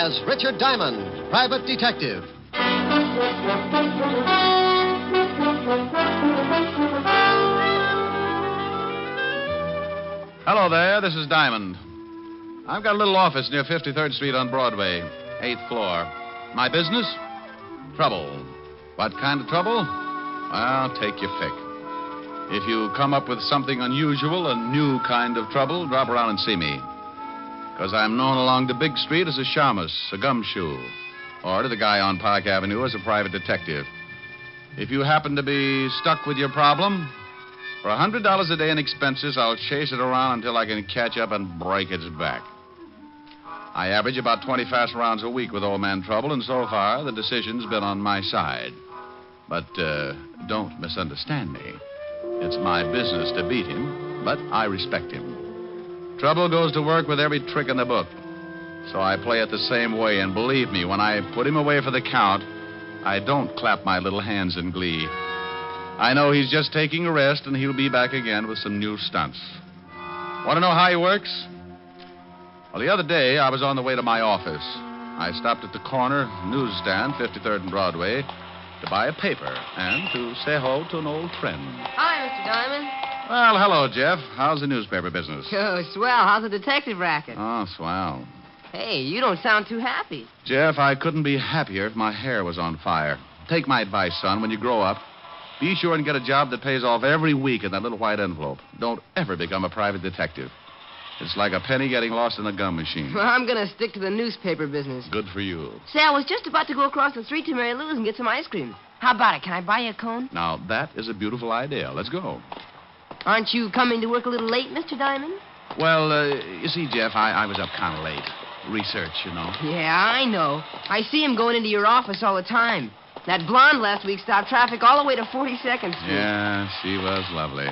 as Richard Diamond, private detective. Hello there, this is Diamond. I've got a little office near 53rd Street on Broadway, 8th floor. My business? Trouble. What kind of trouble? Well, take your pick. If you come up with something unusual, a new kind of trouble, drop around and see me. Because I'm known along the big street as a shamus, a gumshoe, or to the guy on Park Avenue as a private detective. If you happen to be stuck with your problem, for $100 a day in expenses, I'll chase it around until I can catch up and break its back. I average about 20 fast rounds a week with old man Trouble, and so far, the decision's been on my side. But don't misunderstand me. It's my business to beat him, but I respect him. Trouble goes to work with every trick in the book. So I play it the same way, and believe me, when I put him away for the count, I don't clap my little hands in glee. I know he's just taking a rest, and he'll be back again with some new stunts. Want to know how he works? Well, the other day, I was on the way to my office. I stopped at the corner newsstand, 53rd and Broadway, to buy a paper and to say hello to an old friend. Hi, Mr. Diamond. Well, hello, Jeff. How's the newspaper business? Oh, swell. How's the detective racket? Oh, swell. Hey, you don't sound too happy. Jeff, I couldn't be happier if my hair was on fire. Take my advice, son. When you grow up, be sure and get a job that pays off every week in that little white envelope. Don't ever become a private detective. It's like a penny getting lost in a gum machine. Well, I'm going to stick to the newspaper business. Good for you. Say, I was just about to go across the street to Mary Lou's and get some ice cream. How about it? Can I buy you a cone? Now, that is a beautiful idea. Let's go. Aren't you coming to work a little late, Mr. Diamond? Well, you see, Jeff, I was up kind of late. Research, you know. Yeah, I know. I see him going into your office all the time. That blonde last week stopped traffic all the way to 42nd Street. Yeah, she was lovely.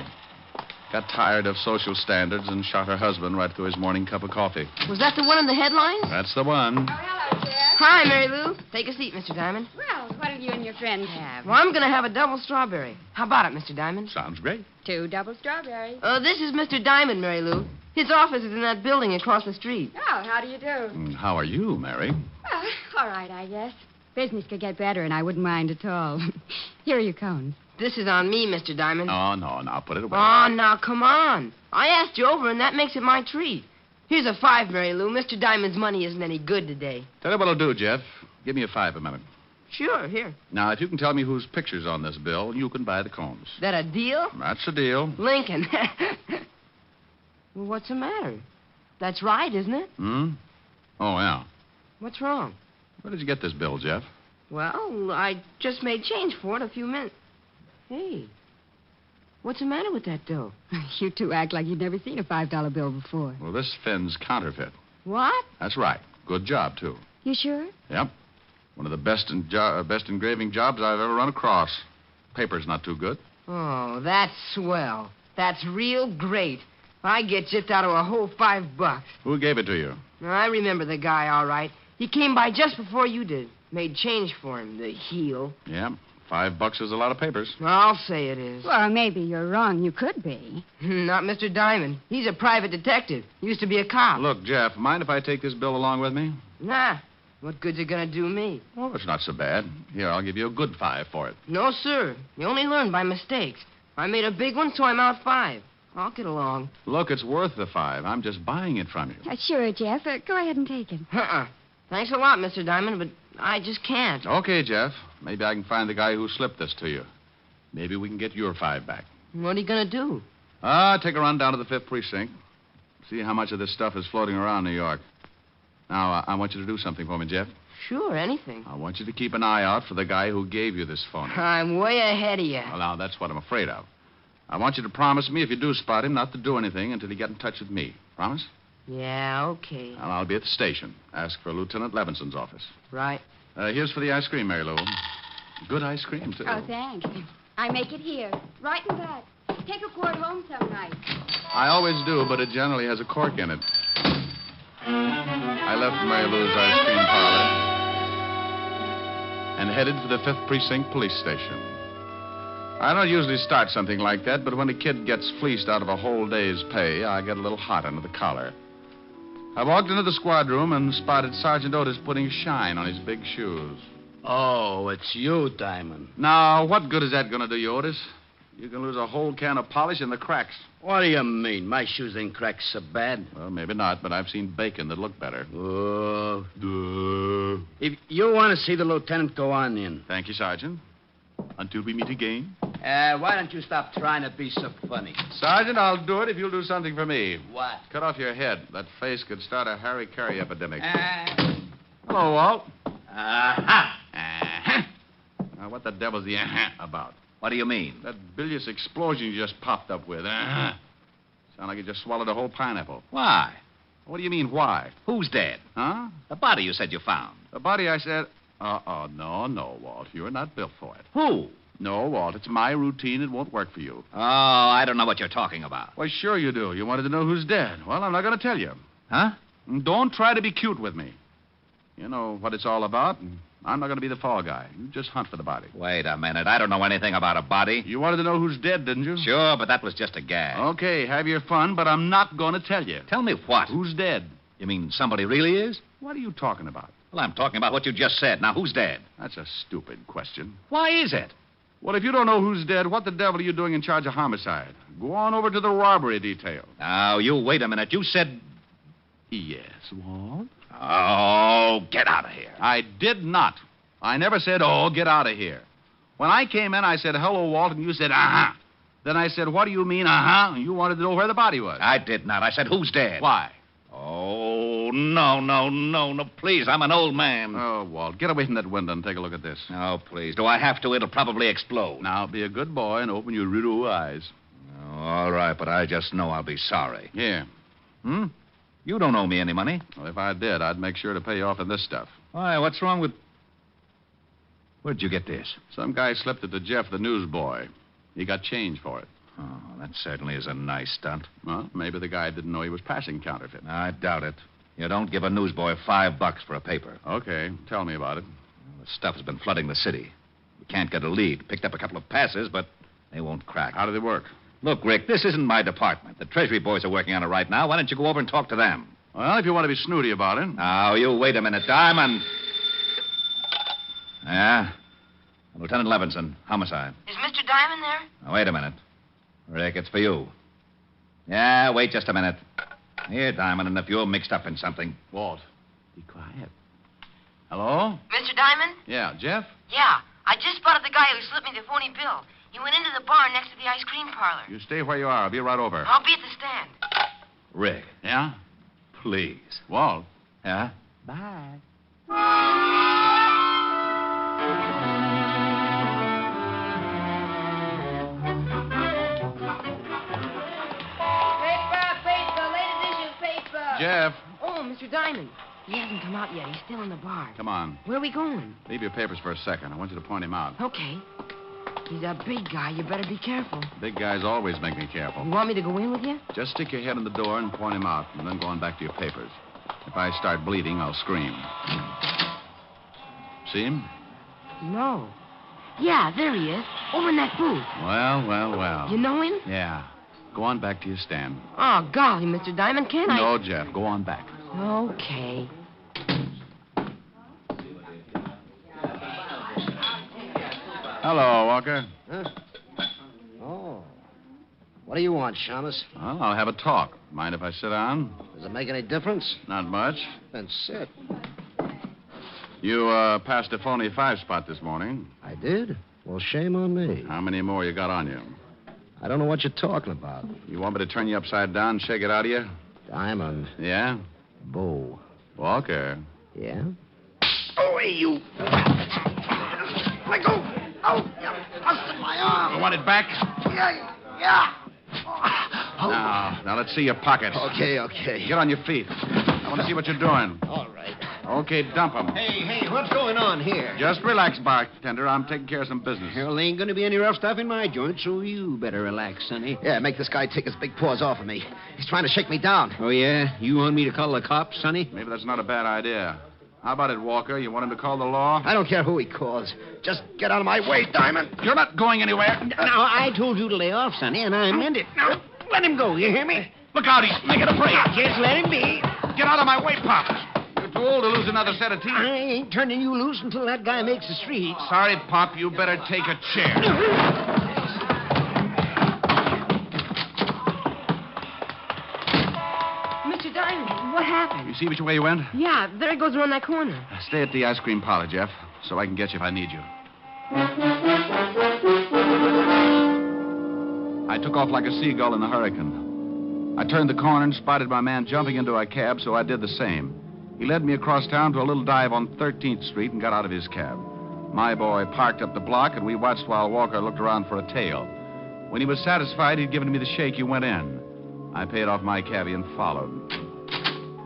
Got tired of social standards and shot her husband right through his morning cup of coffee. Was that the one in the headlines? That's the one. Oh, hello, Jeff. Hi, Mary Lou. Take a seat, Mr. Diamond. Well, what'll you and your friend have? Well, I'm going to have a double strawberry. How about it, Mr. Diamond? Sounds great. 2 double strawberries. This is Mr. Diamond, Mary Lou. His office is in that building across the street. Oh, how do you do? How are you, Mary? Well, all right, I guess. Business could get better, and I wouldn't mind at all. Here are your cones. This is on me, Mr. Diamond. Oh, no, now put it away. Oh, now, come on. I asked you over, and that makes it my treat. Here's a 5, Mary Lou. Mr. Diamond's money isn't any good today. Tell you what I'll do, Jeff. Give me a 5 a minute. Sure, here. Now, if you can tell me whose picture's on this bill, you can buy the cones. That a deal? That's the deal. Lincoln. Well, what's the matter? That's right, isn't it? Oh, yeah. What's wrong? Where did you get this bill, Jeff? Well, I just made change for it a few minutes. Hey, what's the matter with that dough? You two act like you'd never seen a $5 bill before. Well, this Finn's counterfeit. What? That's right. Good job, too. You sure? Yep. One of the best engraving jobs I've ever run across. Paper's not too good. Oh, that's swell. That's real great. I get gypped out of a whole $5. Who gave it to you? I remember the guy, all right. He came by just before you did. Made change for him, the heel. Yeah. $5 is a lot of papers. I'll say it is. Well, maybe you're wrong. You could be. Not Mr. Diamond. He's a private detective. Used to be a cop. Look, Jeff, mind if I take this bill along with me? Nah. What good's it gonna do me? Oh, it's not so bad. Here, I'll give you a good 5 for it. No, sir. You only learn by mistakes. I made a big one, so I'm out 5. I'll get along. Look, it's worth the 5. I'm just buying it from you. Sure, Jeff. Go ahead and take it. Thanks a lot, Mr. Diamond, but I just can't. Okay, Jeff. Maybe I can find the guy who slipped this to you. Maybe we can get your 5 back. What are you gonna do? Take a run down to the 5th precinct. See how much of this stuff is floating around New York. Now, I want you to do something for me, Jeff. Sure, anything. I want you to keep an eye out for the guy who gave you this phone. I'm way ahead of you. Well, now, that's what I'm afraid of. I want you to promise me, if you do spot him, not to do anything until you get in touch with me. Promise? Yeah, okay. Well, I'll be at the station. Ask for Lieutenant Levinson's office. Right. Here's for the ice cream, Mary Lou. Good ice cream, too. Oh, thanks. I make it here, right in back. Take a quart home some night. I always do, but it generally has a cork in it. I left Mary Lou's ice cream parlor and headed for the 5th Precinct Police Station. I don't usually start something like that, but when a kid gets fleeced out of a whole day's pay, I get a little hot under the collar. I walked into the squad room and spotted Sergeant Otis putting shine on his big shoes. Oh, it's you, Diamond. Now, what good is that going to do you, Otis? You can lose a whole can of polish in the cracks. What do you mean? My shoes ain't cracked so bad. Well, maybe not, but I've seen bacon that look better. Oh. If you want to see the lieutenant, go on in. Thank you, Sergeant. Until we meet again. Why don't you stop trying to be so funny? Sergeant, I'll do it if you'll do something for me. What? Cut off your head. That face could start a Harry Carey epidemic. Hello, Walt. Uh-huh. Now, what the devil's the about? What do you mean? That bilious explosion you just popped up with. Sound like you just swallowed a whole pineapple. Why? What do you mean, why? Who's dead? Huh? The body you said you found. The body, I said... No, Walt. You're not built for it. Who? No, Walt. It's my routine. It won't work for you. Oh, I don't know what you're talking about. Why, sure you do. You wanted to know who's dead. Well, I'm not going to tell you. Huh? Don't try to be cute with me. You know what it's all about. I'm not going to be the fall guy. You just hunt for the body. Wait a minute. I don't know anything about a body. You wanted to know who's dead, didn't you? Sure, but that was just a gag. Okay, have your fun, but I'm not going to tell you. Tell me what? Who's dead? You mean somebody really is? What are you talking about? Well, I'm talking about what you just said. Now, who's dead? That's a stupid question. Why is it? Well, if you don't know who's dead, what the devil are you doing in charge of homicide? Go on over to the robbery detail. Now, you wait a minute. You said... Yes, Walt? Oh, get out of here. I did not. I never said, oh, get out of here. When I came in, I said, hello, Walt, and you said, uh-huh. Then I said, what do you mean, uh-huh? And you wanted to know where the body was. I did not. I said, who's dead? Why? Oh, no, please. I'm an old man. Oh, Walt, get away from that window and take a look at this. Oh, please. Do I have to? It'll probably explode. Now, be a good boy and open your little eyes. Oh, all right, but I just know I'll be sorry. Here. You don't owe me any money. Well, if I did, I'd make sure to pay you off in this stuff. Why, what's wrong with... Where'd you get this? Some guy slipped it to Jeff, the newsboy. He got change for it. Oh, that certainly is a nice stunt. Well, maybe the guy didn't know he was passing counterfeit. I doubt it. You don't give a newsboy $5 for a paper. Okay, tell me about it. Well, the stuff's been flooding the city. We can't get a lead. Picked up a couple of passes, but they won't crack. How did it work? Look, Rick, this isn't my department. The Treasury boys are working on it right now. Why don't you go over and talk to them? Well, if you want to be snooty about it. Now, you wait a minute, Diamond. Yeah? Lieutenant Levinson, homicide. Is Mr. Diamond there? Now, wait a minute. Rick, it's for you. Yeah, wait just a minute. Here, Diamond, and if you're mixed up in something... Walt, be quiet. Hello? Mr. Diamond? Yeah, Jeff? Yeah. I just spotted the guy who slipped me the phony bill. He went into the bar next to the ice cream parlor. You stay where you are. I'll be right over. I'll be at the stand. Rick. Yeah? Please. Walt. Yeah? Bye. Paper, latest issue paper. Jeff. Oh, Mr. Diamond. He hasn't come out yet. He's still in the bar. Come on. Where are we going? Leave your papers for a second. I want you to point him out. Okay. He's a big guy. You better be careful. Big guys always make me careful. You want me to go in with you? Just stick your head in the door and point him out, and then go on back to your papers. If I start bleeding, I'll scream. See him? No. Yeah, there he is. Over in that booth. Well. You know him? Yeah. Go on back to your stand. Oh, golly, Mr. Diamond, can't I? No, Jeff. Go on back. Okay. Hello, Walker. Huh? Oh. What do you want, Shamus? Well, I'll have a talk. Mind if I sit down? Does it make any difference? Not much. Then sit. You passed a phony 5 spot this morning. I did? Well, shame on me. How many more you got on you? I don't know what you're talking about. You want me to turn you upside down and shake it out of you? Diamond. Yeah? Bo. Walker. Yeah? Oh, hey, you. Let go. Oh, you busted my arm. You want it back? Yeah. Now, let's see your pockets. Okay. Get on your feet. I want to see what you're doing. All right. Okay, dump them. Hey, what's going on here? Just relax, bartender. I'm taking care of some business. Well, there ain't going to be any rough stuff in my joint, so you better relax, Sonny. Yeah, make this guy take his big paws off of me. He's trying to shake me down. Oh, yeah? You want me to call the cops, Sonny? Maybe that's not a bad idea. How about it, Walker? You want him to call the law? I don't care who he calls. Just get out of my way, Diamond. You're not going anywhere. Now, I told you to lay off, Sonny, and I meant it. Now, let him go, you hear me? Look out, he's making a break. Just let him be. Get out of my way, Pop. You're too old to lose another set of teeth. I ain't turning you loose until that guy makes the street. Sorry, Pop. You better take a chair. Mr. Diamond, what happened? You see which way you went? Yeah, there it goes around that corner. Stay at the ice cream parlor, Jeff, so I can get you if I need you. I took off like a seagull in a hurricane. I turned the corner and spotted my man jumping into a cab, so I did the same. He led me across town to a little dive on 13th Street and got out of his cab. My boy parked up the block, and we watched while Walker looked around for a tail. When he was satisfied he'd given me the shake, he went in. I paid off my cabbie and followed.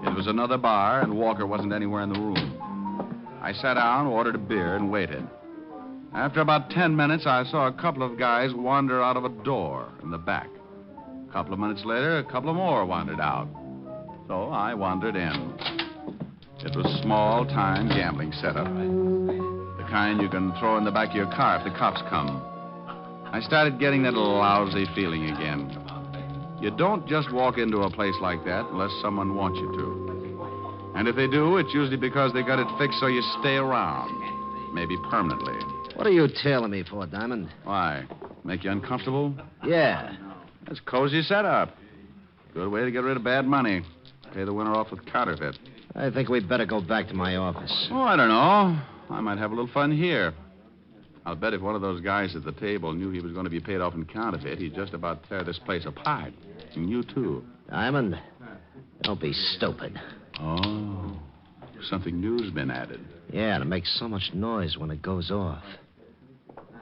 It was another bar, and Walker wasn't anywhere in the room. I sat down, ordered a beer, and waited. After about 10 minutes, I saw a couple of guys wander out of a door in the back. A couple of minutes later, a couple of more wandered out. So I wandered in. It was a small-time gambling setup. The kind you can throw in the back of your car if the cops come. I started getting that lousy feeling again. You don't just walk into a place like that unless someone wants you to. And if they do, it's usually because they got it fixed so you stay around. Maybe permanently. What are you tailing me for, Diamond? Why? Make you uncomfortable? Yeah. That's cozy setup. Good way to get rid of bad money. Pay the winner off with counterfeit. I think we'd better go back to my office. Oh, I don't know. I might have a little fun here. I'll bet if one of those guys at the table knew he was going to be paid off in counterfeit, he'd just about tear this place apart. And you, too. Diamond, don't be stupid. Oh, something new's been added. Yeah, and it makes so much noise when it goes off.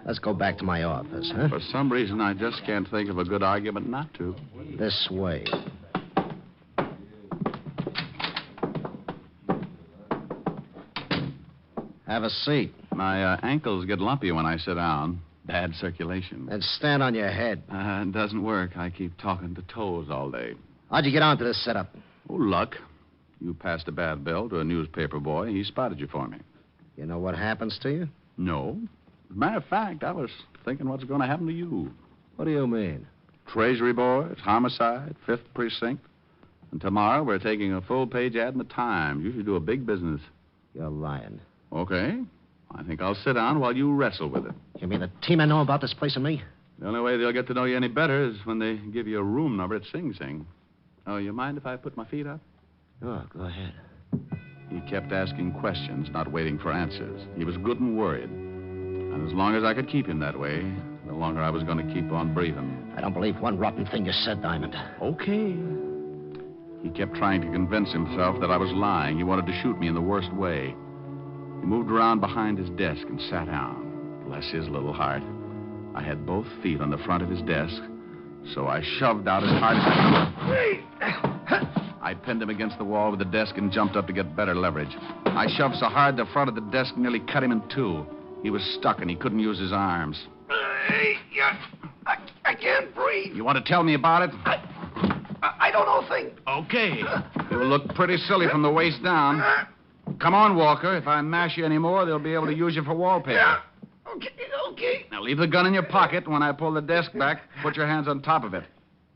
Let's go back to my office, huh? For some reason, I just can't think of a good argument not to. This way. Have a seat. My ankles get lumpy when I sit down. Bad circulation. And stand on your head. It doesn't work. I keep talking to toes all day. How'd you get onto this setup? Oh, luck. You passed a bad bill to a newspaper boy. He spotted you for me. You know what happens to you? No. As a matter of fact, I was thinking what's going to happen to you. What do you mean? Treasury boys, homicide, 5th precinct. And tomorrow we're taking a full-page ad in the Times. You should do a big business. You're lying. Okay. I think I'll sit down while you wrestle with it. You mean the team know about this place and me? The only way they'll get to know you any better is when they give you a room number at Sing Sing. Oh, you mind if I put my feet up? Oh, go ahead. He kept asking questions, not waiting for answers. He was good and worried. And as long as I could keep him that way, the longer I was going to keep on breathing. I don't believe one rotten thing you said, Diamond. Okay. He kept trying to convince himself that I was lying. He wanted to shoot me in the worst way. He moved around behind his desk and sat down. Bless his little heart. I had both feet on the front of his desk, so I shoved out as hard as I could. I pinned him against the wall with the desk and jumped up to get better leverage. I shoved so hard the front of the desk nearly cut him in two. He was stuck and he couldn't use his arms. I can't breathe. You want to tell me about it? I don't know a thing. Okay. You'll look pretty silly from the waist down. Come on, Walker. If I mash you anymore, they'll be able to use you for wallpaper. Yeah. Okay. Now, leave the gun in your pocket. When I pull the desk back, put your hands on top of it.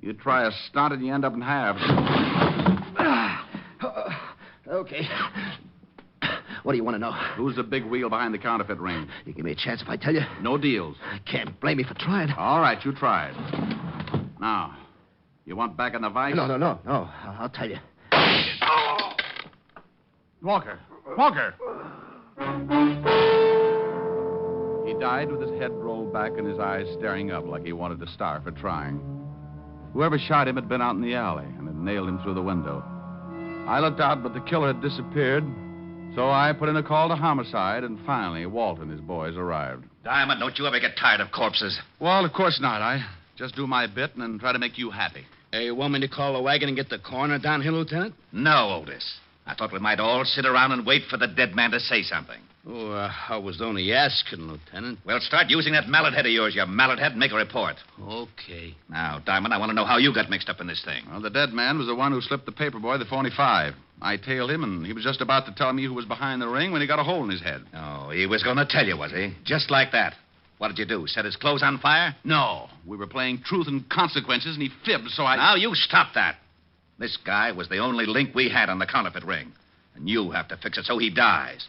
You try a stunt and you end up in halves. Okay. What do you want to know? Who's the big wheel behind the counterfeit ring? You give me a chance if I tell you? No deals. Can't blame me for trying. All right, you tried. Now, you want back in the vice? No. I'll tell you. Walker! He died with his head rolled back and his eyes staring up like he wanted to starve for trying. Whoever shot him had been out in the alley and had nailed him through the window. I looked out, but the killer had disappeared, so I put in a call to homicide, and finally Walt and his boys arrived. Diamond, don't you ever get tired of corpses? Well, of course not. I just do my bit and then try to make you happy. Hey, you want me to call the wagon and get the coroner down here, Lieutenant? No, Otis. I thought we might all sit around and wait for the dead man to say something. Oh, I was only asking, Lieutenant. Well, start using that mallet head of yours, you mallet head, and make a report. Okay. Now, Diamond, I want to know how you got mixed up in this thing. Well, the dead man was the one who slipped the paper boy the .45. I tailed him, and he was just about to tell me who was behind the ring when he got a hole in his head. Oh, he was going to tell you, was he? Just like that. What did you do? Set his clothes on fire? No. We were playing truth and consequences, and he fibbed, so I... Now, you stop that. This guy was the only link we had on the counterfeit ring. And you have to fix it so he dies.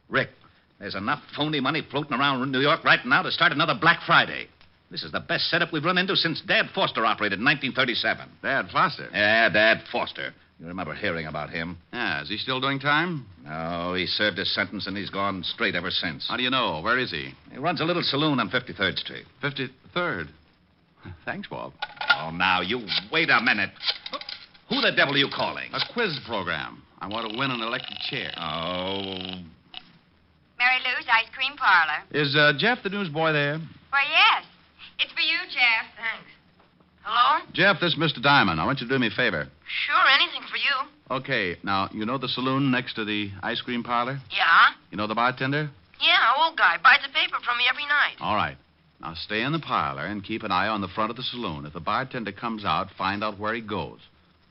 Rick, there's enough phony money floating around New York right now to start another Black Friday. This is the best setup we've run into since Dad Foster operated in 1937. Dad Foster? Yeah, Dad Foster. You remember hearing about him? Yeah, is he still doing time? No, he served his sentence and he's gone straight ever since. How do you know? Where is he? He runs a little saloon on 53rd Street. 53rd. Thanks, Bob. Oh, now, you wait a minute. Who the devil are you calling? A quiz program. I want to win an electric chair. Oh. Mary Lou's Ice Cream Parlor. Is Jeff the newsboy there? Why, yes. It's for you, Jeff. Thanks. Hello? Jeff, this is Mr. Diamond. I want you to do me a favor. Sure, anything for you. Okay, now, you know the saloon next to the ice cream parlor? Yeah? You know the bartender? Yeah, old guy. Buys the paper from me every night. All right. Now, stay in the parlor and keep an eye on the front of the saloon. If the bartender comes out, find out where he goes.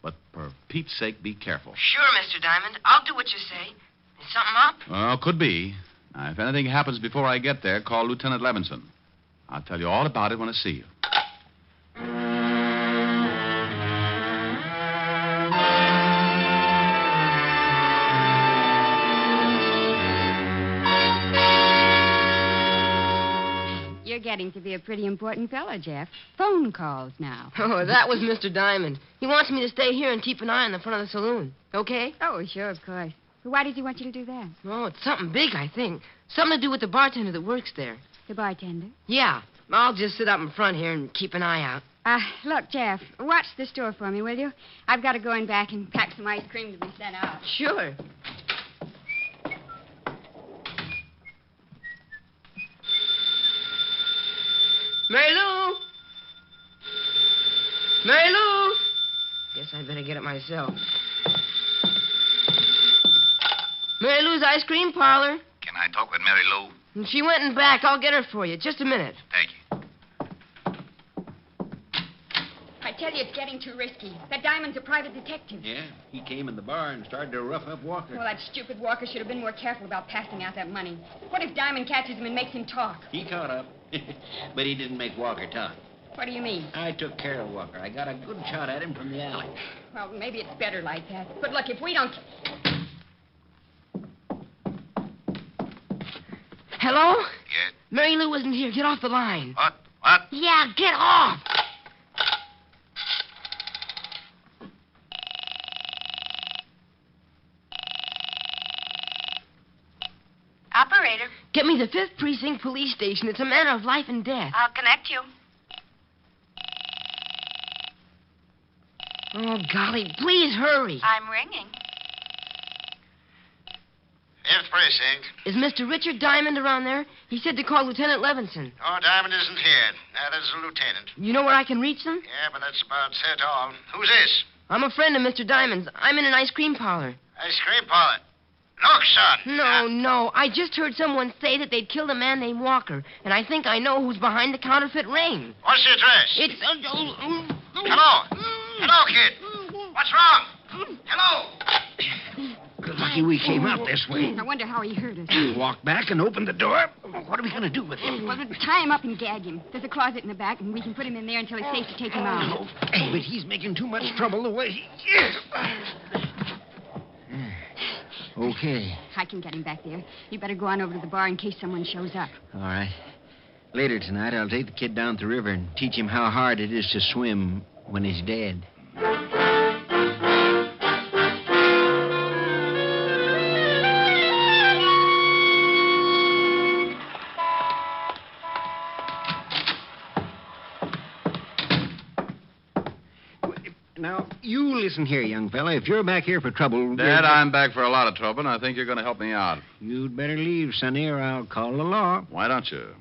But for Pete's sake, be careful. Sure, Mr. Diamond. I'll do what you say. Is something up? Well, could be. Now, if anything happens before I get there, call Lieutenant Levinson. I'll tell you all about it when I see you. You're getting to be a pretty important fellow, Jeff. Phone calls now. Oh, that was Mr. Diamond. He wants me to stay here and keep an eye on the front of the saloon. Okay? Oh, sure, of course. But why does he want you to do that? Oh, it's something big, I think. Something to do with the bartender that works there. The bartender? Yeah. I'll just sit up in front here and keep an eye out. Look, Jeff, watch the store for me, will you? I've got to go in back and pack some ice cream to be sent out. Sure. Mary Lou! Mary Lou! Guess I'd better get it myself. Mary Lou's Ice Cream Parlor. Can I talk with Mary Lou? And she went in back. I'll get her for you. Just a minute. Thank you. I tell you, it's getting too risky. That Diamond's a private detective. Yeah, he came in the bar and started to rough up Walker. Well, that stupid Walker should have been more careful about passing out that money. What if Diamond catches him and makes him talk? He caught up, but he didn't make Walker talk. What do you mean? I took care of Walker. I got a good shot at him from the alley. Well, maybe it's better like that. But look, if we don't... Hello? Yes? Mary Lou isn't here. Get off the line. What? What? Yeah, get off. Operator, Get me the 5th Precinct Police Station. It's a matter of life and death. I'll connect you. Oh, golly, please hurry. I'm ringing. 5th Precinct. Is Mr. Richard Diamond around there? He said to call Lieutenant Levinson. Oh, Diamond isn't here. That is the lieutenant. You know where I can reach them? Yeah, but that's about it all. Who's this? I'm a friend of Mr. Diamond's. I'm in an ice cream parlor. Ice cream parlor. Look, son. No. I just heard someone say that they'd killed a man named Walker, and I think I know who's behind the counterfeit ring. What's the address? It's... Hello. Hello, kid. What's wrong? Hello. Lucky we came out this way. I wonder how he hurt us. Walk back and open the door. What are we going to do with him? Well, tie him up and gag him. There's a closet in the back, and we can put him in there until it's safe to take him out. Hey, but he's making too much trouble the way he is. Okay. I can get him back there. You better go on over to the bar in case someone shows up. All right. Later tonight, I'll take the kid down to the river and teach him how hard it is to swim when he's dead. Now, you listen here, young fella. If you're back here for trouble... Dad, I'm back for a lot of trouble, and I think you're going to help me out. You'd better leave, Sonny, or I'll call the law. Why don't you?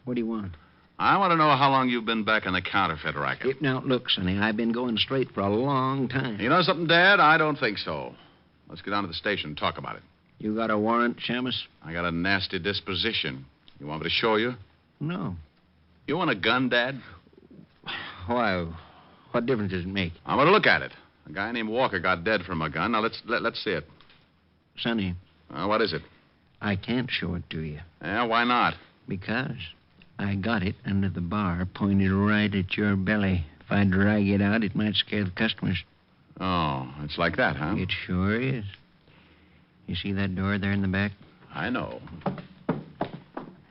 What do you want? I want to know how long you've been back in the counterfeit racket. Now, look, Sonny, I've been going straight for a long time. You know something, Dad? I don't think so. Let's get down to the station and talk about it. You got a warrant, Shamus? I got a nasty disposition. You want me to show you? No. You want a gun, Dad? Why? What difference does it make? I want to look at it. A guy named Walker got dead from a gun. Now, let's see it. Sonny, What is it? I can't show it to you. Yeah, why not? Because I got it under the bar, pointed right at your belly. If I drag it out, it might scare the customers. Oh, it's like that, huh? It sure is. You see that door there in the back? I know.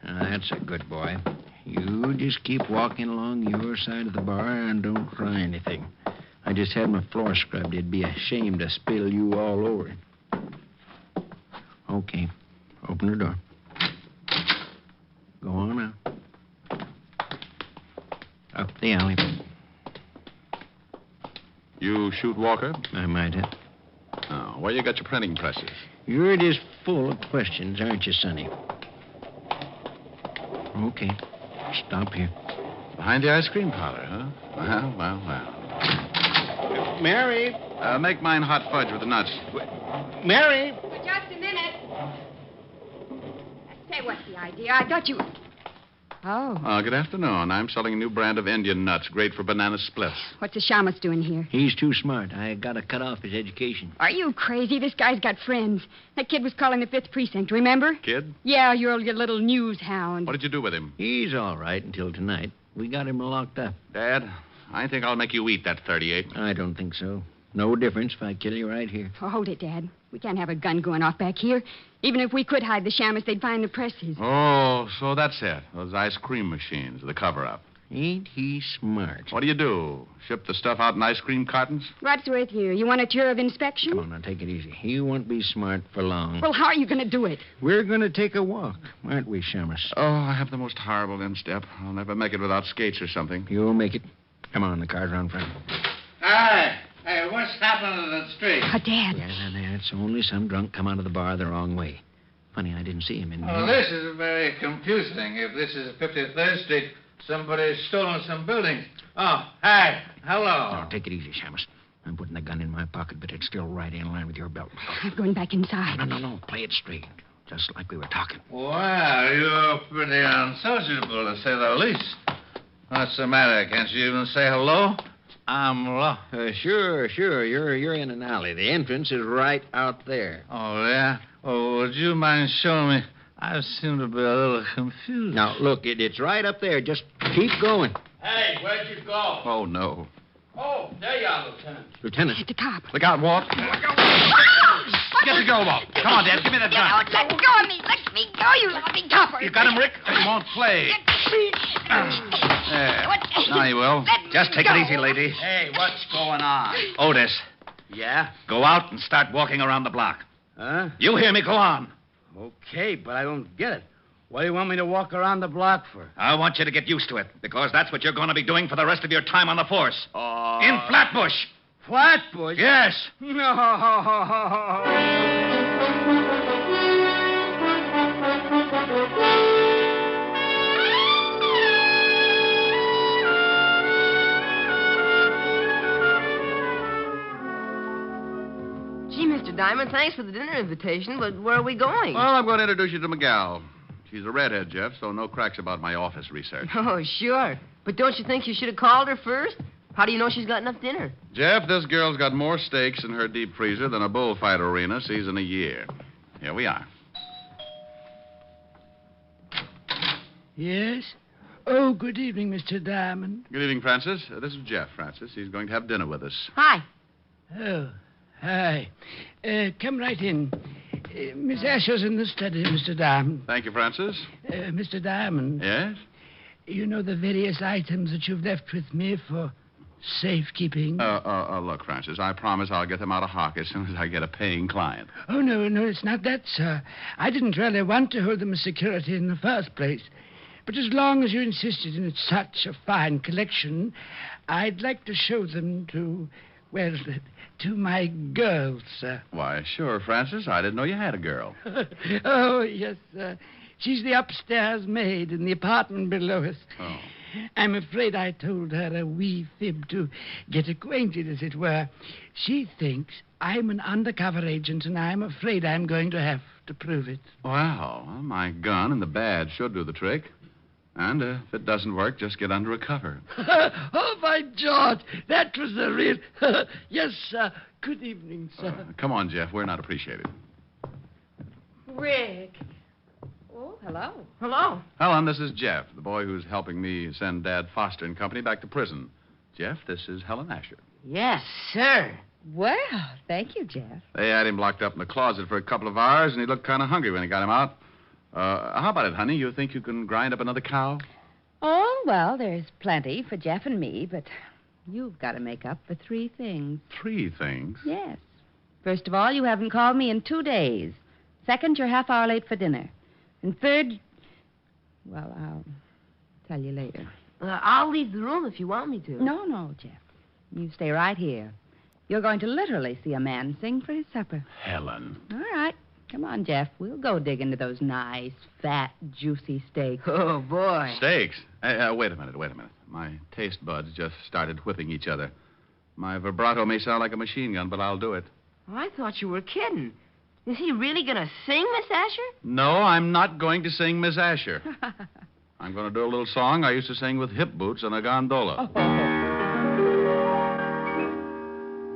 That's a good boy. You just keep walking along your side of the bar and don't try anything. I just had my floor scrubbed. It'd be a shame to spill you all over it. Okay. Open the door. Go on out. Up the alley. You shoot Walker? I might have. Oh, where you got your printing presses? You're just full of questions, aren't you, Sonny? Okay. Stop here. Behind the ice cream parlor, huh? Well. Mary! Make mine hot fudge with the nuts. Mary! For just a minute. Say, what's the idea? I thought you... Oh. Good afternoon. I'm selling a new brand of Indian nuts, great for banana splits. What's the shamus doing here? He's too smart. I gotta cut off his education. Are you crazy? This guy's got friends. That kid was calling the 5th Precinct, remember? Kid? Yeah, your little news hound. What did you do with him? He's all right until tonight. We got him locked up. Dad, I think I'll make you eat that 38. I don't think so. No difference if I kill you right here. Oh, hold it, Dad. We can't have a gun going off back here. Even if we could hide the shamus, they'd find the presses. Oh, so that's it. Those ice cream machines, the cover-up. Ain't he smart? What do? Ship the stuff out in ice cream cartons? What's with you? You want a tour of inspection? Come on, now, take it easy. He won't be smart for long. Well, how are you going to do it? We're going to take a walk, aren't we, Shamus? Oh, I have the most horrible instep. I'll never make it without skates or something. You'll make it. Come on, the car's around front. Hi. Hey, what's happening to the street? Oh, Dad. Yeah, it's only some drunk come out of the bar the wrong way. Funny, I didn't see him in Oh, this is very confusing. If this is 53rd Street, somebody's stolen some buildings. Oh, hi. Hello. No, take it easy, Shamus. I'm putting the gun in my pocket, but it's still right in line with your belt. I'm going back inside. No. Play it straight. Just like we were talking. Wow, you're pretty unsociable, to say the least. What's the matter? Can't you even say hello? I'm lost. Sure. You're in an alley. The entrance is right out there. Oh, yeah? Oh, would you mind showing me? I seem to be a little confused. Now, look, it's right up there. Just keep going. Hey, where'd you go? Oh, no. Oh, there you are, Lieutenant. Lieutenant. It's a cop. Look out, Walt. Get the go, Walt. Come on, Dad. Give me that gun. Don't let go of me. Let me go, you lucky copper. You got him, Rick? He won't play. There. Now he will. Just take it easy, lady. Hey, what's going on? Otis, Yeah? go out and start walking around the block. Huh? You hear me? Go on. Okay, but I don't get it. What do you want me to walk around the block for? I want you to get used to it, because that's what you're going to be doing for the rest of your time on the force. Oh. In Flatbush. Flatbush? Yes. No. Gee, Mr. Diamond, thanks for the dinner invitation, but where are we going? Well, I'm going to introduce you to Miguel. She's a redhead, Jeff, so no cracks about my office research. Oh, sure. But don't you think you should have called her first? How do you know she's got enough dinner? Jeff, this girl's got more steaks in her deep freezer than a bullfight arena sees in a year. Here we are. Yes? Oh, good evening, Mr. Diamond. Good evening, Francis. This is Jeff, Francis. He's going to have dinner with us. Hi. Oh, hi. Come right in. Miss Asher's in the study, Mr. Diamond. Thank you, Francis. Mr. Diamond. Yes? You know the various items that you've left with me for safekeeping? Look, Francis, I promise I'll get them out of hock as soon as I get a paying client. Oh, no, it's not that, sir. I didn't really want to hold them as security in the first place. But as long as you insisted in such a fine collection, I'd like to show them to my girls, sir. Why, sure, Francis. I didn't know you had a girl. Oh, yes, sir. She's the upstairs maid in the apartment below us. Oh. I'm afraid I told her a wee fib to get acquainted, as it were. She thinks I'm an undercover agent, and I'm afraid I'm going to have to prove it. Well, my gun and the badge should do the trick. And if it doesn't work, just get under a cover. Oh, by George, that was the real... Yes, sir. Good evening, sir. Come on, Jeff. We're not appreciated. Rick. Oh, hello. Hello. Helen, this is Jeff, the boy who's helping me send Dad Foster and Company back to prison. Jeff, this is Helen Asher. Yes, sir. Well, thank you, Jeff. They had him locked up in the closet for a couple of hours, and he looked kind of hungry when he got him out. How about it, honey? You think you can grind up another cow? Oh, well, there's plenty for Jeff and me, but you've got to make up for 3 things. 3 things? Yes. First of all, you haven't called me in 2 days. Second, you're half hour late for dinner. And third, well, I'll tell you later. I'll leave the room if you want me to. No, Jeff. You stay right here. You're going to literally see a man sing for his supper. Helen. All right. Come on, Jeff. We'll go dig into those nice, fat, juicy steaks. Oh, boy. Steaks? Wait a minute. My taste buds just started whipping each other. My vibrato may sound like a machine gun, but I'll do it. Oh, I thought you were kidding. Is he really going to sing, Miss Asher? No, I'm not going to sing Miss Asher. I'm going to do a little song I used to sing with hip boots on a gondola.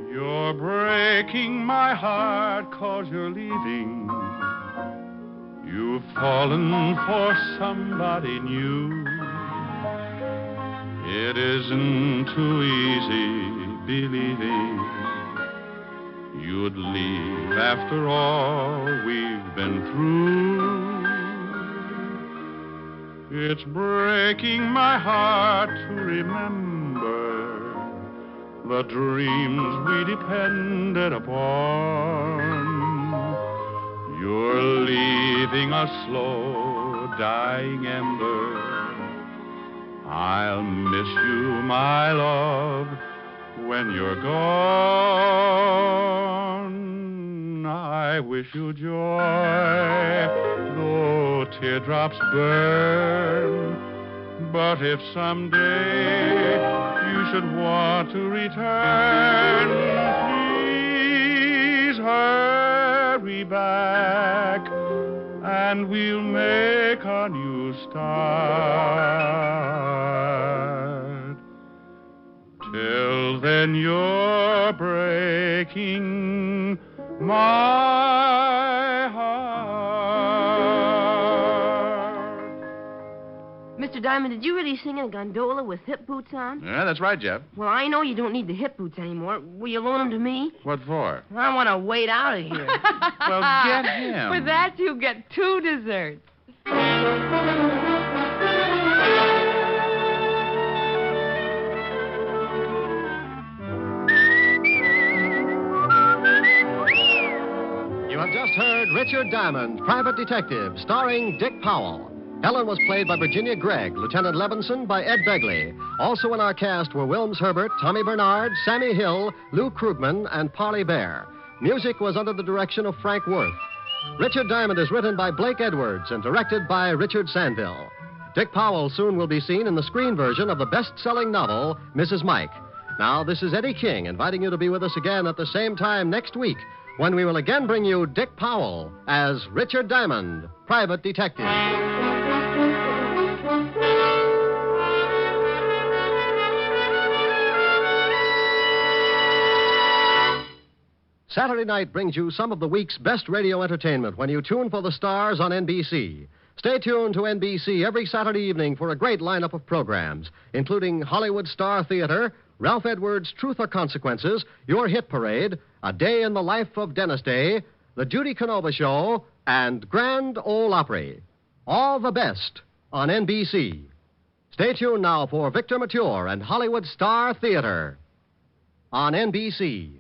You're breaking my heart 'cause you're leaving. You've fallen for somebody new. It isn't too easy believing you'd leave after all we've been through. It's breaking my heart to remember the dreams we depended upon. You're leaving a slow dying ember. I'll miss you, my love, when you're gone. I wish you joy, though teardrops burn. But if someday you should want to return, please hurry back, and we'll make a new start. Till then, you're breaking my heart. Mr. Diamond, did you really sing in a gondola with hip boots on? Yeah, that's right, Jeff. Well, I know you don't need the hip boots anymore. Will you loan them to me? What for? I want to wait out of here. Well, get him. For that, you get 2 desserts. You have just heard Richard Diamond, Private Detective, starring Dick Powell. Helen was played by Virginia Gregg, Lieutenant Levinson by Ed Begley. Also in our cast were Wilms Herbert, Tommy Bernard, Sammy Hill, Lou Krugman, and Parley Bear. Music was under the direction of Frank Worth. Richard Diamond is written by Blake Edwards and directed by Richard Sandville. Dick Powell soon will be seen in the screen version of the best-selling novel, Mrs. Mike. Now, this is Eddie King inviting you to be with us again at the same time next week when we will again bring you Dick Powell as Richard Diamond, Private Detective. Saturday night brings you some of the week's best radio entertainment when you tune for the stars on NBC. Stay tuned to NBC every Saturday evening for a great lineup of programs, including Hollywood Star Theater, Ralph Edwards' Truth or Consequences, Your Hit Parade, A Day in the Life of Dennis Day, The Judy Canova Show, and Grand Ole Opry. All the best on NBC. Stay tuned now for Victor Mature and Hollywood Star Theater on NBC.